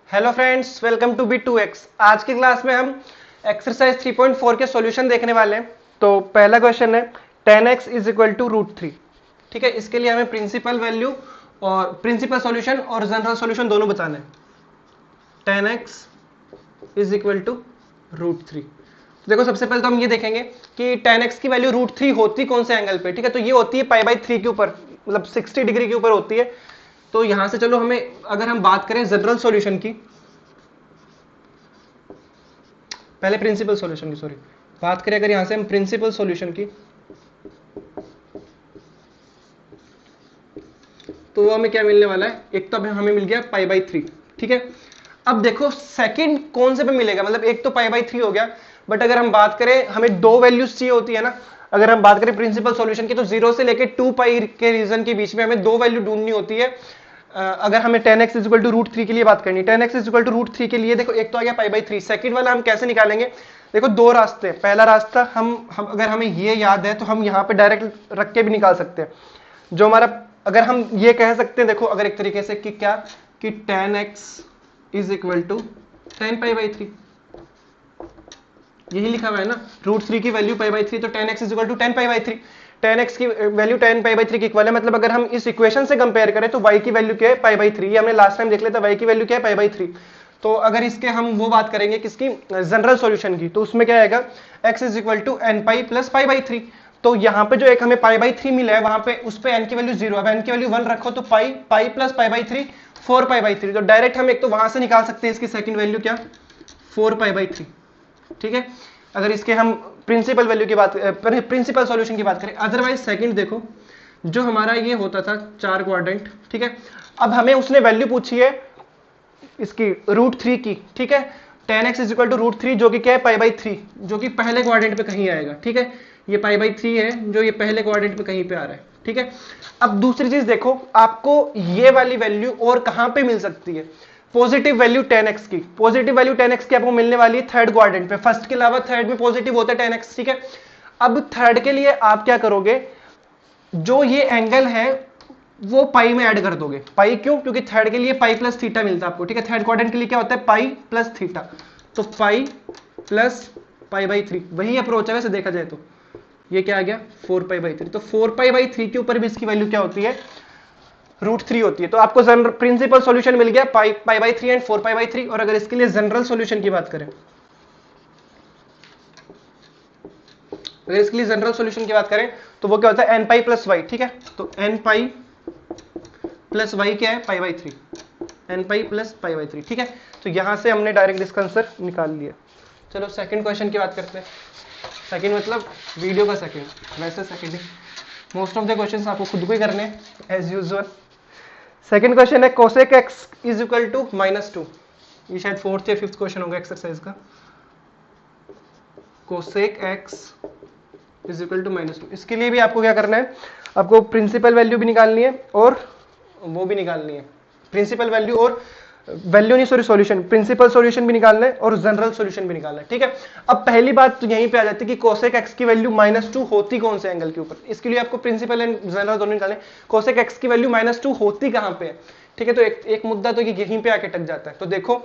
Hello friends, welcome to B2X। आज की class में हम एक्सरसाइज 3.4 के सॉल्यूशन देखने वाले हैं। तो पहला क्वेश्चन है 10x इज इक्वल टू √3। ठीक है, इसके लिए हमें प्रिंसिपल वैल्यू और प्रिंसिपल सॉल्यूशन और जनरल सॉल्यूशन दोनों बताने हैं। 10x is equal to √3। देखो, सबसे पहले तो हम ये देखेंगे कि 10x की वैल्यू √3 होती कौन से एंगल पे। ठीक है, तो ये होती है π/3 के ऊपर, मतलब 60 डिग्री के ऊपर होती है। तो यहां से चलो, हमें अगर हम बात करें जनरल सॉल्यूशन की, पहले प्रिंसिपल सॉल्यूशन की सॉरी बात करें, अगर यहां से हम प्रिंसिपल सॉल्यूशन की, तो हमें क्या मिलने वाला है। एक तो हमें मिल गया π/3। ठीक है, अब देखो सेकंड कौन से पे मिलेगा, मतलब एक तो π/3 हो गया, बट अगर हम बात करें हमें दो वैल्यूज चाहिए होती है ना। अगर हम बात करें प्रिंसिपल सॉल्यूशन की, तो 0 से लेकर 2π के रीजन के बीच में हमें दो वैल्यू ढूंढनी होती है। अगर हमें 10x इज इक्वल टू √3 के लिए बात करनी, 10x इज इक्वल टू √3 के लिए देखो, एक तो आ गया π/3। सेकंड वाला हम कैसे निकालेंगे, देखो दो रास्ते। पहला रास्ता हम अगर हमें ये याद है तो हम यहाँ पे डायरेक्ट रख के भी निकाल सकते हैं। जो हमारा, अगर हम ये कह सकते हैं, देखो अगर एक तरीके से कि क्या, कि 10x इज इक्वल टू 10π/3, यही लिखा हुआ है ना। √3 की वैल्यू π/3, तो 10x is equal to 10π/3। 10x की वैल्यू 10π/3 की इक्वल है, मतलब अगर हम इस इक्वेशन से कंपेयर करें तो y की वैल्यू क्या है, π/3। ये हमने लास्ट टाइम देख लिया था, y की वैल्यू क्या है, π/3। तो अगर इसके हम वो बात करेंगे किसकी, जनरल सॉल्यूशन की, तो उसमें क्या आएगा, x is equal to nπ plus π/3। तो यहाँ पे जो एक हमें π/3 मिला है, वहां पे उस पे n की वैल्यू 0, अब n की वैल्यू 1 रखो तो पाई प्लस π/3 4π/3। तो डायरेक्ट हम एक तो वहां से निकाल सकते हैं इसकी सेकंड वैल्यू क्या, 4π/3। ठीक है, अगर इसके हम प्रिंसिपल वैल्यू की बात, प्रिंसिपल सॉल्यूशन की बात करें। अदरवाइज सेकंड देखो, जो हमारा ये होता था 4 क्वाड्रेंट, ठीक है, अब हमें उसने वैल्यू पूछी है इसकी √3 की। ठीक है, 10x इज इक्वल टू √3, जो कि क्या है, π/3, जो कि पहले क्वाड्रेंट पे कहीं आएगा। ठीक है, ये π/3 है जो ये पहले क्वाड्रेंट पे कहीं पे आ रहा है। ठीक है, अब दूसरी चीज देखो, आपको ये वाली वैल्यू और कहां पे मिल सकती है, पॉजिटिव वैल्यू 10x की। पॉजिटिव वैल्यू 10x की आपको मिलने वाली है थर्ड क्वाड्रेंट पे, फर्स्ट के अलावा थर्ड में पॉजिटिव होता है 10x। ठीक है, अब थर्ड के लिए आप क्या करोगे, जो ये एंगल है वो पाई में ऐड कर दोगे। पाई क्यों, क्योंकि थर्ड के लिए पाई प्लस थीटा मिलता है आपको। ठीक है, थर्ड क्वाड्रेंट के लिए क्या होता है, पाई प्लस थीटा। तो पाई प्लस π/3 वही अप्रोच है वैसे देखा जाए तो। ये क्या आ गया, 4π/3। तो 4π/3 के ऊपर भी इसकी वैल्यू क्या होती है, √3 होती है। तो आपको प्रिंसिपल सॉल्यूशन मिल गया π/3 एंड 4π/3। और अगर इसके लिए जनरल सॉल्यूशन की बात करें, अगर इसके लिए जनरल सॉल्यूशन की बात करें तो वो क्या होता है, nπ प्लस y। ठीक है, तो nπ प्लस y क्या है, π/3, nπ प्लस π/3। ठीक है, तो यहां से हमने डायरेक्ट इसका आंसर निकाल लिया। चलो सेकंड क्वेश्चन की बात करते हैं। सेकंड मतलब वीडियो का सेकंड, वैसे सेकंड ही, मोस्ट ऑफ द क्वेश्चंस आपको खुद को ही करने हैं एज यूजुअल। सेकंड क्वेश्चन है cosec x is equal to -2। ये शायद फोर्थ या फिफ्थ क्वेश्चन होगा एक्सरसाइज का। Cosec x is equal to -2। इसके लिए भी आपको क्या करना है, आपको प्रिंसिपल वैल्यू भी निकालनी है और वो भी निकालनी है, प्रिंसिपल वैल्यू और वैल्यू नहीं सॉरी सॉल्यूशन, प्रिंसिपल सॉल्यूशन भी निकालना है और जनरल सॉल्यूशन भी निकालना है। ठीक है, अब पहली बात तो यहीं पे आ जाती है कि कोसेक x की वैल्यू -2 होती कौन से एंगल के ऊपर। इसके लिए आपको प्रिंसिपल एंड जनरल दोनों निकालने। कोसेक x की वैल्यू -2 होती कहां पे है। ठीक है, तो एक मुद्दा तो यहीं पे आके टक जाता है। तो देखो,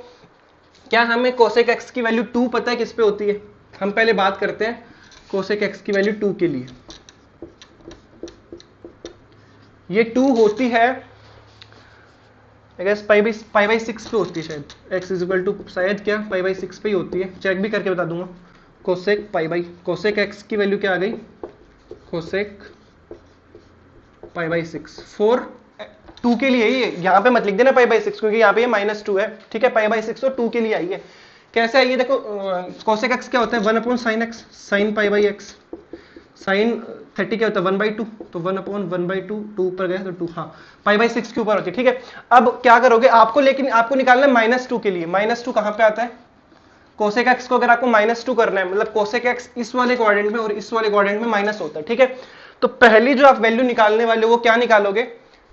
क्या हमें कोसेक x की वैल्यू 2 पता है किस पे होती है। हम पहले बात करते हैं कोसेक x की वैल्यू 2 के लिए। ये 2 होती है π/6 पे होती है शायद, x इज इक्वल टू शायद क्या π/6 पे ही होती है, चेक भी करके बता दूंगा। कोसेक x की वैल्यू क्या आ गई, कोसेक π/6 4 2 के लिए ही, यहाँ पे मत लिख देना π/6 क्योंकि यहाँ पे ये -2 है। ठीक है, π/6 और 2 के लिए आई है। कैसे आई है देखो, कोसेक x क्या होता है, 1/sin x, sin π/x, sign 30 क्या होता है 1/2, तो 1/1/2, 2 ऊपर गया तो 2, हाँ π/6 के ऊपर होती है। ठीक है, अब क्या करोगे आपको, लेकिन आपको निकालना है -2 के लिए। -2 कहां पे आता है, कोसेक x को अगर आपको -2 करना है, मतलब कोसेक x इस वाले क्वाड्रेंट में और इस वाले क्वाड्रेंट में माइनस होता है। ठीक है, तो पहली जो आप वैल्यू निकालने वाले हो वो क्या निकालोगे,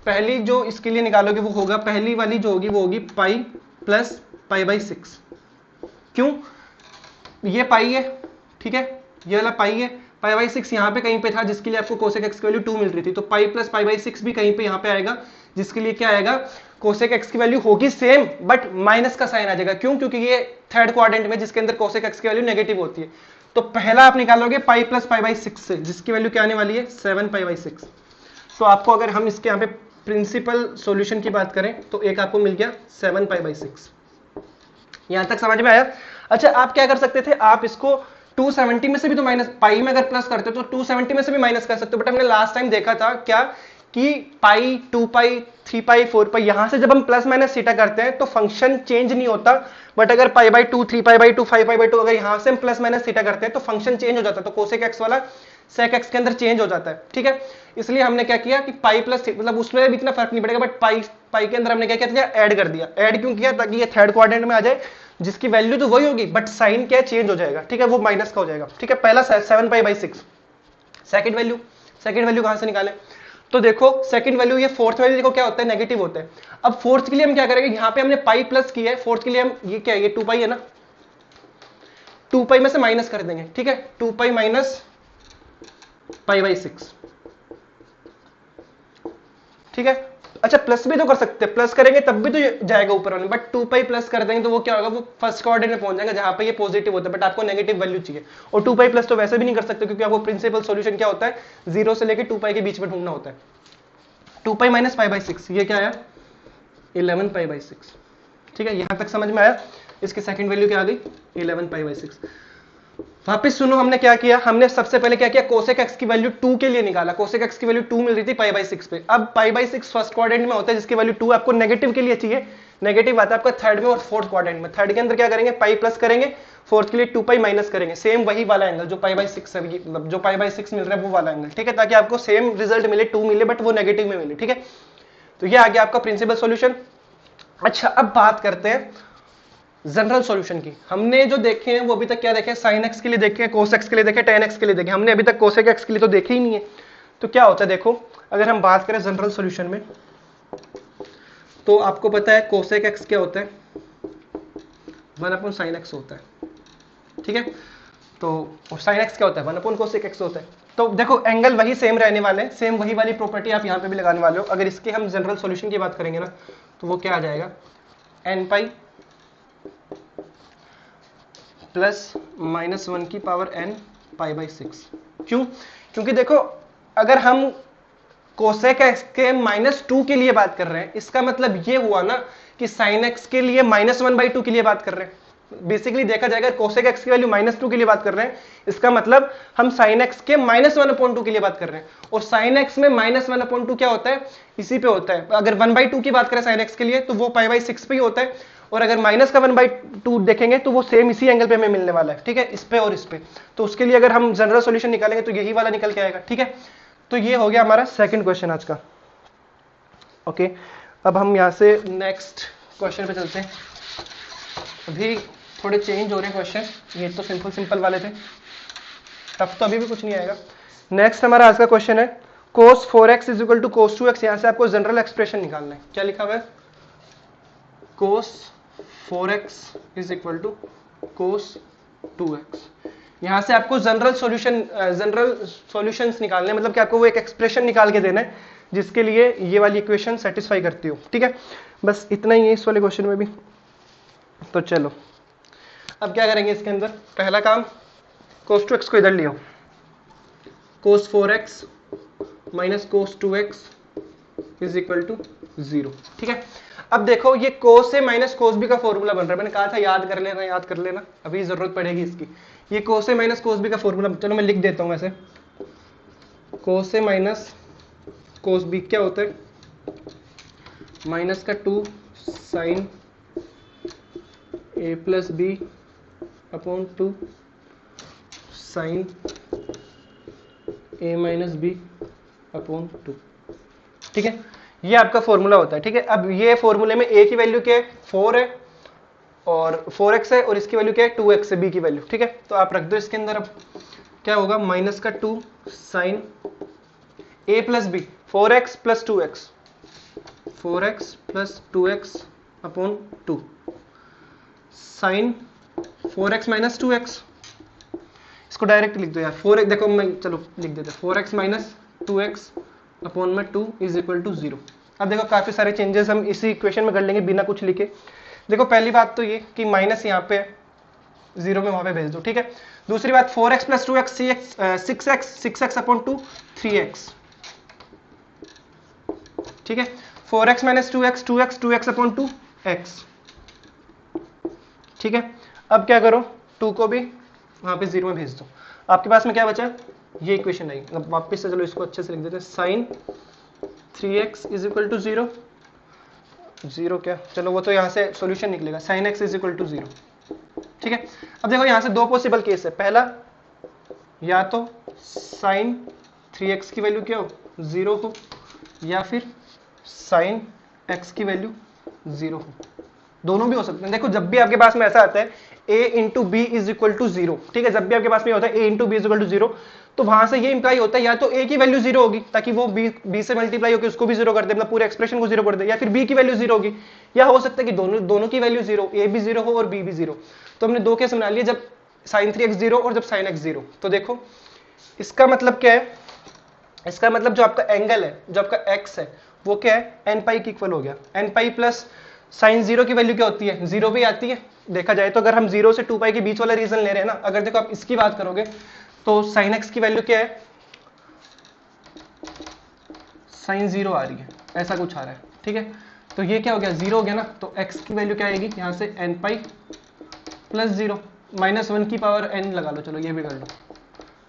पहली जो इसके लिए निकालोगे वो होगा, पहली वाली जो होगी वो होगी पाई प्लस π/6। क्यों, ये पाई है, ठीक है, ये वाला पाई है, π/6 यहाँ पे कहीं पे था जिसके लिए आपको कोसेक x की वैल्यू 2 मिल रही थी, तो पाई प्लस π/6 भी कहीं पे यहाँ पे आएगा जिसके लिए क्या आएगा, कोसेक एक्स की वैल्यू होगी सेम बट माइनस का साइन आ जाएगा। क्यों? क्योंकि ये थर्ड क्वाड्रेंट में जिसके अंदर कोसेक एक्स की वैल्यू नेगेटिव होती है। तो पहला आप निकालोगे पाई प्लस पाई बाई 6 से, जिसकी वैल्यू क्या आने वाली है 7 पाई बाई 6। तो आपको अगर हम इसके यहाँ पे प्रिंसिपल सॉल्यूशन की बात करें तो एक आपको मिल गया 7 पाई बाई 6। यहां तक समझ में आया? अच्छा, आप क्या कर सकते थे, आप इसको 270 में से भी तो माइनस, पाई में अगर प्लस करते तो 270 में से भी माइनस कर सकते हो। बट हमने लास्ट टाइम देखा था क्या कि पाई, 2 पाई, 3 पाई, 4 पाई, यहां से जब हम प्लस माइनस थीटा करते हैं तो फंक्शन चेंज नहीं होता। बट अगर pi by 2, 3 pi by 2, 5 pi by 2, अगर यहां से हम प्लस माइनस थीटा करते हैं तो फंक्शन चेंज हो जाता है। तो कोसेक एक्स वाला सेक एक्स के अंदर चेंज हो जाता है। ठीक है, इसलिए हमने क्या किया कि पाई प्लस, मतलब उसमें भी इतना फर्क नहीं पड़ेगा, बट पाई के अंदर हमने क्या किया, ऐड कर दिया। ऐड क्यों किया? ताकि ये थर्ड क्वाड्रेंट में आ जाए, जिसकी वैल्यू तो वही होगी बट साइन क्या चेंज हो जाएगा। ठीक है, वो माइनस का हो जाएगा। ठीक है, पहला 7 पाई बाई 6। सेकंड वैल्यू कहां से निकालें? तो देखो सेकंड वैल्यू, ये फोर्थ वैल्यू देखो क्या होता है, नेगेटिव होता है। अब फोर्थ के लिए हम क्या करेंगे, यहां पे हमने पाई प्लस किया है, फोर्थ के लिए हम ये क्या है, ये 2 पाई है ना, 2 पाई में से माइनस कर देंगे। ठीक है, 2 पाई माइनस पाई बाई 6। ठीक है, अच्छा प्लस भी तो कर सकते हैं, प्लस करेंगे तब भी तो जाएगा ऊपर वाले, बट 2 पाई प्लस कर देंगे तो वो क्या होगा, वो फर्स्ट क्वाड्रेंट में पहुंच जाएगा जहां पे ये पॉजिटिव होता है, बट आपको नेगेटिव वैल्यू चाहिए। और 2 पाई प्लस तो वैसे भी नहीं कर सकते, क्योंकि आपको प्रिंसिपल सॉल्यूशन क्या होता है, 0 से लेके 2 पाई के बीच में ढूंढना होता है। 2 पाई माइनस पाई बाई 6, ये क्या आया 11 पाई बाई 6। ठीक है, यहां तक समझ में आया? इसकी सेकंड वैल्यू क्या आ गई 11 पाई बाई 6। वापस सुनो, हमने क्या किया, हमने सबसे पहले क्या किया, कोसेक एक्स की वैल्यू 2 के लिए निकाला। कोसेक एक्स की वैल्यू 2 मिल रही थी पाई बाई 6 पे। अब पाई बाई 6 फर्स्ट क्वाड्रेंट में होता है, जिसकी वैल्यू 2 आपको नेगेटिव के लिए चाहिए। नेगेटिव आता है आपका थर्ड में और फोर्थ क्वाड्रेंट में। थर्ड के अंदर क्या करेंगे, पाई प्लस करेंगे, फोर्थ के लिए 2 पाई माइनस करेंगे। सेम वही वाला एंगल जो पाई बाई 6 है, मतलब जो पाई बाई 6 मिल रहा है वो वाला एंगल। ठीक है, ताकि आपको सेम रिजल्ट मिले, 2 मिले बट वो नेगेटिव में मिले। ठीक है, तो ये आ गया आपका प्रिंसिपल सॉल्यूशन। अच्छा, अब बात करते हैं जनरल सॉल्यूशन की। हमने जो देखे हैं वो अभी तक क्या देखे, साइन एक्स के लिए देखे, कोस एक्स के लिए देखे, टेन एक्स के लिए देखे। हमने अभी तक कोसेक एक्स के लिए तो देखे ही नहीं है। तो क्या होता है, देखो अगर हम बात करें जनरल सॉल्यूशन में, तो आपको पता है कोसेक एक्स क्या होता है, 1 अपॉन साइन एक्स होता है। ठीक है, तो साइन एक्स क्या होता है, 1 अपॉन कोसेक एक्स होता है। तो देखो एंगल वही सेम रहने वाले हैं, सेम वही वाली प्रॉपर्टी आप यहाँ पे भी लगाने वाले हो। अगर इसके हम जनरल सॉल्यूशन की बात करेंगे ना, तो वो क्या आ जाएगा, एन पाई प्लस माइनस 1 की पावर n पाई बाई 6। क्यों? क्योंकि देखो अगर हम कोसेक एक्स के -2 के लिए बात कर रहे हैं, इसका मतलब ये हुआ ना कि साइन एक्स के लिए -1/2 के लिए बात कर रहे हैं। बेसिकली देखा जाएगा कोसेक एक्स की वैल्यू -2 के लिए बात कर रहे हैं, इसका मतलब हम साइन एक्स के -1/2 के लिए बात कर रहे हैं। और साइन एक्स में -1/2 क्या होता है, इसी पे होता है। अगर 1/2 की बात करें साइन एक्स के लिए तो वो पाई बाई 6 पे ही होता है। और अगर माइनस का 1/2 देखेंगे तो वो सेम इसी एंगल पे हमें मिलने वाला है। ठीक है, इस पे और इस पे। तो उसके लिए अगर हम जनरल सॉल्यूशन निकालेंगे तो यही वाला निकल के आएगा। ठीक है, तो ये हो गया हमारा सेकंड क्वेश्चन आज का। ओके, अब हम यहाँ से नेक्स्ट क्वेश्चन पे चलते हैं। अभी थोड़े चेंज हो रहे हैं क्वेश्चन, ये तो सिंपल वाले थे, टफ तो अभी भी कुछ नहीं आएगा। नेक्स्ट हमारा आज का क्वेश्चन है cos 4x is equal to cos 2x। यहाँ से आपको जनरल एक्सप्रेशन निकालना है। क्या लिखा हुआ है, cos 4x is equal to cos 2x। यहां से आपको जनरल सॉल्यूशंस निकालने, मतलब कि आपको वो एक एक्सप्रेशन निकाल के देना है जिसके लिए ये वाली इक्वेशन सेटिस्फाई करती हो। ठीक है, बस इतना ही है इस वाले क्वेश्चन में भी। तो चलो अब क्या करेंगे इसके अंदर, पहला काम cos 2x को इधर लियो, cos 4x minus cos 2x is equal to 0। ठीक है, अब देखो ये cos से माइनस cos b का फॉर्मूला बन रहा है। मैंने कहा था याद कर लेना, अभी जरूरत पड़ेगी इसकी। ये cos से माइनस cos b का फॉर्मूला, चलो मैं लिख देता हूं ऐसे। cos से माइनस cos b क्या होता है, माइनस का 2 sine a plus b upon 2 sine a minus b upon 2। ठीक है, ये आपका फॉर्मूला होता है। ठीक है, अब ये फॉर्मूले में a की वैल्यू क्या है, 4 है और 4x है, और इसकी वैल्यू क्या है 2x है b की वैल्यू। ठीक है, तो आप रख दो इसके अंदर। अब क्या होगा, माइनस का 2 sine a plus b, 4x plus 2x, 4x plus 2x upon 2 sine 4x minus 2x। इसको डायरेक्ट लिख दो यार, 4x देखो मैं, चलो लिख देते, 4x माइनस 2x अपॉन में 2 इज इक्वल टू 0। अब देखो काफी सारे चेंजेस हम इसी इक्वेशन में कर लेंगे बिना कुछ लिखे। देखो पहली बात तो ये कि माइनस यहाँ पे 0 में वहां पे भेज दो, ठीक है। दूसरी बात 4x plus 2x 6x upon 2 3x, ठीक है। 4x minus 2x 2x upon 2 x, ठीक है। अब क्या करो, 2 को भी वहां पे 0 में भेज दो। आपके पास में क्या बचा, ये इक्वेशन आई। अब वापस से चलो इसको अच्छे से लिख देते हैं, sign 3x is equal to 0, 0 क्या, चलो वो तो यहाँ से सॉल्यूशन निकलेगा, sine x is equal to 0, ठीक है। अब देखो यहाँ से दो पॉसिबल केस है, पहला या तो साइन 3x की वैल्यू क्या हो 0 हो, या फिर साइन x की वैल्यू 0 हो, दोनों भी हो सकते हैं। देखो जब भी आपके पास में ऐसा आता है a into B is equal to 0, ठीक है, जब भी आपके पास में होता है a into B is equal to 0, तो वहां से ये इंप्लाई होता है या तो a की वैल्यू 0 होगी ताकि वो b से मल्टीप्लाई होकर उसको भी 0 कर दे, मतलब पूरे एक्सप्रेशन को 0 कर दे, या फिर b की वैल्यू 0 होगी, या हो सकता है कि दोनों की वैल्यू 0, a भी 0 हो और b भी 0। तो हमने दो केस बना लिए, जब साइन 3x 0 और जब साइन x 0। तो देखो इसका मतलब क्या है, इसका मतलब जो आपका एंगल है, जो आपका x है, वो क्या है एन पाई की इक्वल हो गया। एन पाई प्लस साइन 0 की वैल्यू क्या होती है 0 भी आती है। देखा जाए तो अगर हम 0 से 2 पाई के बीच वाला रीजन ले रहे हैं ना, अगर देखो आप इसकी बात करोगे तो साइन x की वैल्यू क्या है, साइन 0 आ रही है, ऐसा कुछ आ रहा है, ठीक है। तो ये क्या हो गया 0 हो गया ना, तो x की वैल्यू क्या आएगी यहाँ से एन पाई प्लस 0 माइनस 1 की पावर n लगा लो, चलो ये भी कर लो,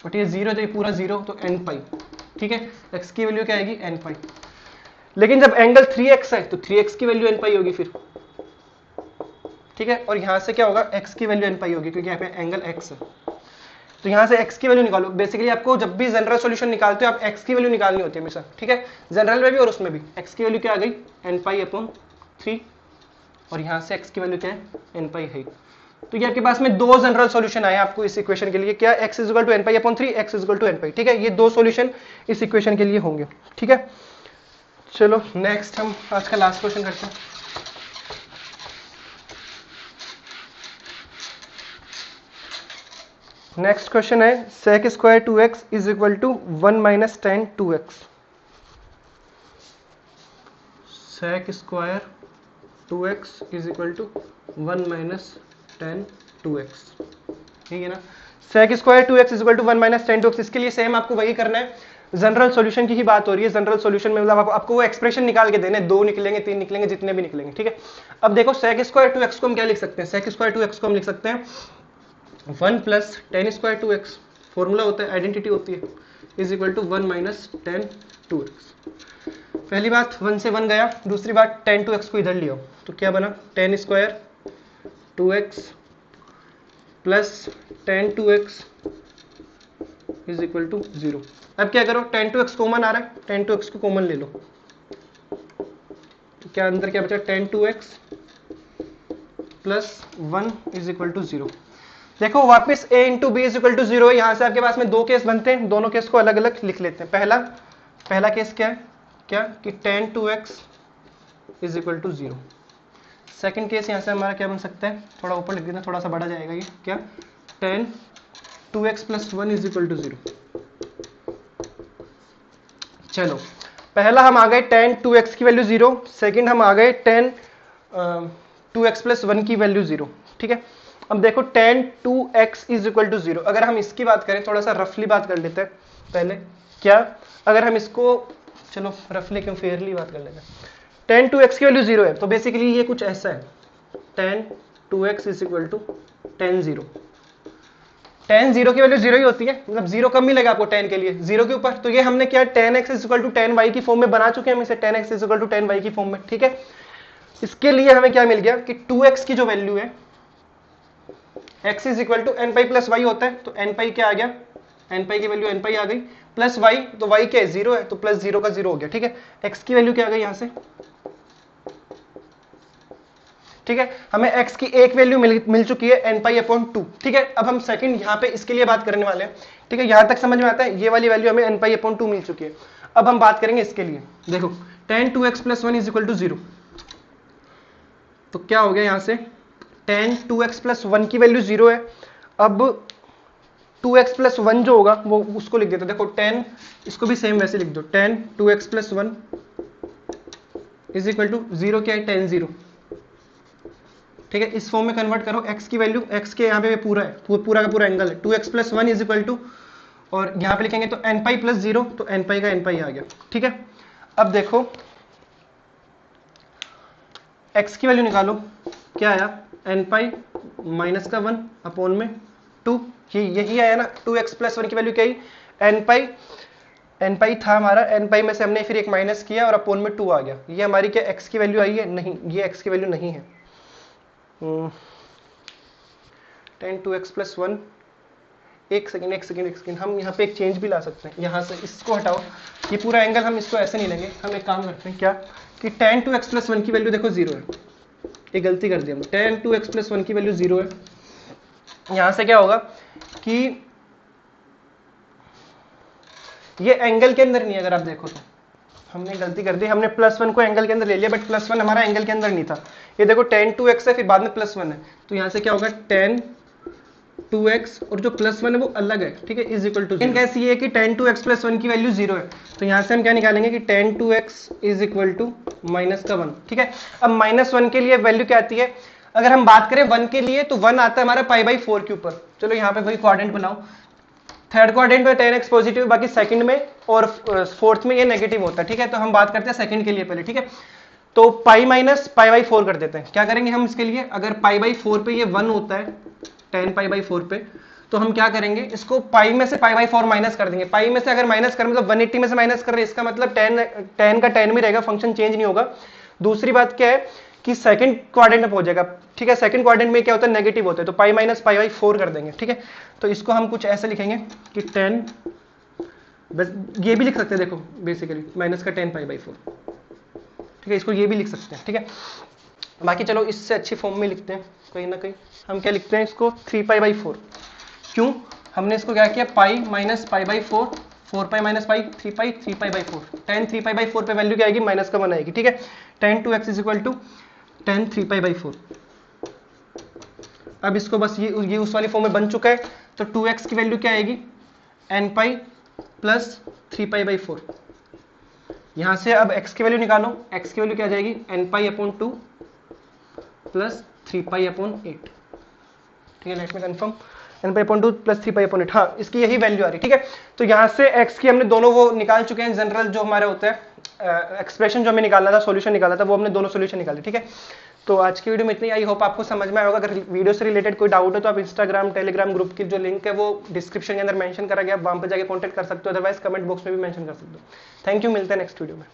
बट ये 0 तो ये पूरा 0 तो एन पाई, ठीक है। x की वैल्यू क्या आएगी एन पाई। लेकिन जब एंगल 3x है तो 3x की वैल्यू एन पाई होगी फिर, ठीक है। और यहां से क्या होगा x की वैल्यू एन पाई होगी क्योंकि यहाँ पे एंगल x है। तो यहां से x की वैल्यू निकालो। बेसिकली आपको जब भी जनरल सॉल्यूशन निकालते हो आप x की वैल्यू निकालनी होती है हमेशा, ठीक है, जनरल में भी और उसमें भी। x की वैल्यू क्या आ गई एन पाई अपॉन 3, और यहां से x की वैल्यू क्या है एन पाई है। तो ये आपके पास में दो जनरल सॉल्यूशन आए आपको इस इक्वेशन के लिए, क्या x is equal to n pi upon 3, x is equal to n pi, ठीक है। ये दो सॉल्यूशन इस इक्वेशन के लिए होंगे, ठीक है। चलो नेक्स्ट हम आज का लास्ट क्वेश्चन करते हैं। नेक्स्ट क्वेश्चन है sec square 2x is equal to 1 minus tan 2x। sec square 2x is equal to 1 minus tan 2x, ठीक है ना। sec square 2x is equal to 1 minus tan 2x, इसके लिए same आपको वही करना है, जनरल सॉल्यूशन की ही बात हो रही है। जनरल सॉल्यूशन में मतलब आपको वो एक्सप्रेशन निकाल के देने, 2 निकलेंगे 3 निकलेंगे जितने भी निकलेंगे, ठीक है। अब देखो sec स्क्वायर 2x को हम क्या लिख सकते हैं, sec स्क्वायर 2x को हम लिख सकते हैं 1 plus tan square 2x, formula होता है, आइडेंटिटी होती है, is equal to 1 minus tan 2x। पहली बात 1 से 1 गया, दूसरी बात tan 2x को इधर लियो तो क्या बना tan square 2x plus tan 2x is equal to 0। अब क्या करो tan 2x कॉमन आ रहा है, tan 2x को कॉमन ले लो, तो क्या अंदर क्या बचा tan 2x plus 1 is equal to 0। देखो वापस a into B is equal to 0 है। यहां से आपके पास में दो केस बनते हैं, दोनों केस को अलग अलग लिख लेते हैं। पहला केस क्या है, क्या कि tan 2x is equal to 0। Second case यहां से हमारा क्या बन सकता है, थोड़ा ऊपर लिख देना, थोड़ा सा बड़ा जाएगा ये, क्या tan 2x plus 1 is equal to 0। चलो पहला हम आ गए tan 2x की वैल्यू 0, सेकंड हम आ गए tan 2x प्लस 1 की वैल्यू 0, ठीक है। अब देखो tan 2x is equal to 0, अगर हम इसकी बात करें, थोड़ा सा रफली बात कर लेते हैं पहले, क्या अगर हम इसको, चलो रफली क्यों फेयरली बात कर लेते हैं, tan 2x की वैल्यू 0 है तो बेसिकली ये कुछ ऐसा है, tan 2x is equal to tan 0। tan 0 की वैल्यू 0 ही होती है, मतलब 0 कम मिलेगा आपको tan के लिए 0 के ऊपर। तो ये हमने क्या tan x is equal to tan y की फॉर्म में बना चुके हैं हम इसे, tan x is equal to tan y की फॉर्म में, ठीक है। इसके लिए हमें क्या मिल गया कि 2x की जो वैल्यू है x is equal to n pi plus y होता है, तो n पाई क्या आ गया, n पाई की वैल्यू n पाई आ गई, प्लस y, तो y क्या है 0 है, तो प्लस 0 का 0 हो गया, ठीक है। x की वैल्यू क्या आ गई यहां से, ठीक है। हमें x की एक वैल्यू मिल चुकी है n पाई अपॉन 2, ठीक है। अब हम सेकंड यहां पे इसके लिए बात करने वाले हैं, ठीक है। यहां तक समझ में आता है, ये वाली वैल्यू हमें n पाई अपॉन 2 मिल चुकी है। अब हम बात करेंगे इसके लिए, देखो tan 2x plus 1 is equal to 0, तो क्या हो गया यहां से tan 2x प्लस 1 की वैल्यू 0 है। अब 2x प्लस 1 जो होगा वो उसको लिख देते, देखो tan, इसको भी सेम वैसे लिख दो, tan 2x plus 1 is equal to 0 क्या है, tan 0, ठीक है। इस फॉर्म में कन्वर्ट करो, x की वैल्यू, x के यहाँ पे पूरा है, पूरा का पूरा एंगल है, 2x plus 1 is equal to, और यहाँ पे लिखेंगे तो n पाई प्लस 0, तो n पाई का n पाई आ गया, ठीक है। अब देखो x की वैल्यू निकालो, क्या आया, n पाई माइनस का 1 अपॉन में 2, यही आया ना, 2x प्लस 1 की वैल्यू क्या आई, n पाई था हमारा, n पाई में से हमने फिर एक माइनस किया और अपॉन में 2 आ गया। ये हमारी क्या x की वैल्यू आई है, नहीं, ये x की वैल्यू नहीं है। tan 2x प्लस 1, एक सेकेंड, हम यहाँ पे एक चेंज भी ला सकते हैं, यहाँ से इसको हटाओ, ये पूरा एंगल हम इसको ऐसे नहीं लेंगे, हम एक काम करते हैं क्या, कि tan 2x प्लस 1 की वैल्यू देखो 0 है, ये गलती कर दी हमने, tan 2x प्लस 1 की वैल्यू 0 है। यहाँ से क्या होगा कि ये एंगल के अंदर नहीं है, अगर आप देखो तो हमने गलती कर दी, हमने प्लस 1 को एंगल के अंदर ले लिया, बट प्लस 1 हमारा एंगल के अंदर नहीं था। ये देखो tan 2x है, फिर बाद में प्लस 1 है, तो यहाँ से क्या होगा, tan 2x और जो प्लस 1 है वो अलग है, ठीक है, इज इक्वल टू, कैसी है कि tan 2x प्लस 1 की वैल्यू 0 है, तो यहाँ से हम क्या निकालेंगे कि tan 2x is equal to minus का 1, ठीक है। अब माइनस 1 के लिए वैल्यू क्या आती है, अगर हम बात करें 1 के लिए तो 1 आता है हमारा π/4 के ऊपर। चलो यहाँ पे वही क्वाड्रेंट बनाओ, थर्ड क्वाड्रेंट में tan x पॉजिटिव, बाकी सेकंड में और फोर्थ में ये नेगेटिव होता है, ठीक है। तो हम बात करते हैं सेकंड के लिए पहले, ठीक है। तो पाई माइनस π/4 कर देते हैं, क्या करेंगे हम इसके लिए, अगर π/4 पे ये 1 होता है, tan π/4 पे, तो हम क्या करेंगे, इसको पाई में से π/4 माइनस कर देंगे। पाई में से अगर माइनस करें मतलब 180 में से माइनस कर रहे हैं, इसका मतलब tan का tan में रहेगा, फंक्शन चेंज नहीं होगा। दूसरी बात क्या है कि सेकंड क्वाड्रेंट में पहुंच जाएगा, ठीक है। सेकंड क्वाड्रेंट में क्या होता है, नेगेटिव होता है, तो पाई माइनस π/4 कर देंगे, ठीक है। तो इसको हम कुछ ऐसे लिखेंगे कि tan, बस ये भी लिख सकते हैं, देखो बेसिकली माइनस का tan π/4, ठीक है, इसको ये भी लिख सकते हैं, ठीक है। बाकी चलो इससे अच्छी फॉर्म में लिखते हैं, कहीं ना कहीं हम क्या लिखते हैं इसको, 3π/4, क्यों, हमने इसको क्या किया, pi minus π/4, 4π minus pi, 3π/4, tan 3π/4 पे वैल्यू क्या आएगी, माइनस का 1 आएगी, ठीक है। tan 2x is equal to tan 3π/4। अब इसको बस ये उस वाली फॉर्म में बन चुका है, तो 2x की वैल्यू क्या आएगी, n पाई प्लस 3π/4। यहां से अब x की वैल्यू निकालो, x की वैल्यू क्या आ जाएगी, n पाई अपॉन 2 प्लस 3π/8, ठीक है। Let me confirm, n pi upon 2 plus 3π upon 8, हाँ इसकी यही वैल्यू आ रही, ठीक है। तो यहाँ से x की हमने दोनों वो निकाल चुके हैं, जनरल जो हमारे होते हैं एक्सप्रेशन जो हमें निकालना था, सॉल्यूशन निकालना था, वो हमने दोनों सॉल्यूशन निकाले, ठीक है। तो आज की वीडियो में इतनी, आई होप आपको समझ में आएगा। अगर वीडियो से रिलेटेड कोई डाउट है तो आप इंस्टाग्राम टेलीग्राम ग्रुप की जो लिंक है वो डिस्क्रिप्शन के अंदर मेंशन करा गया, आप वहां पर जाके कॉन्टैक्ट कर सकते हो, अदरवाइज कमेंट बॉक्स में भी मेंशन कर सकते हो। थैंक यू, मिलते हैं नेक्स्ट वीडियो में।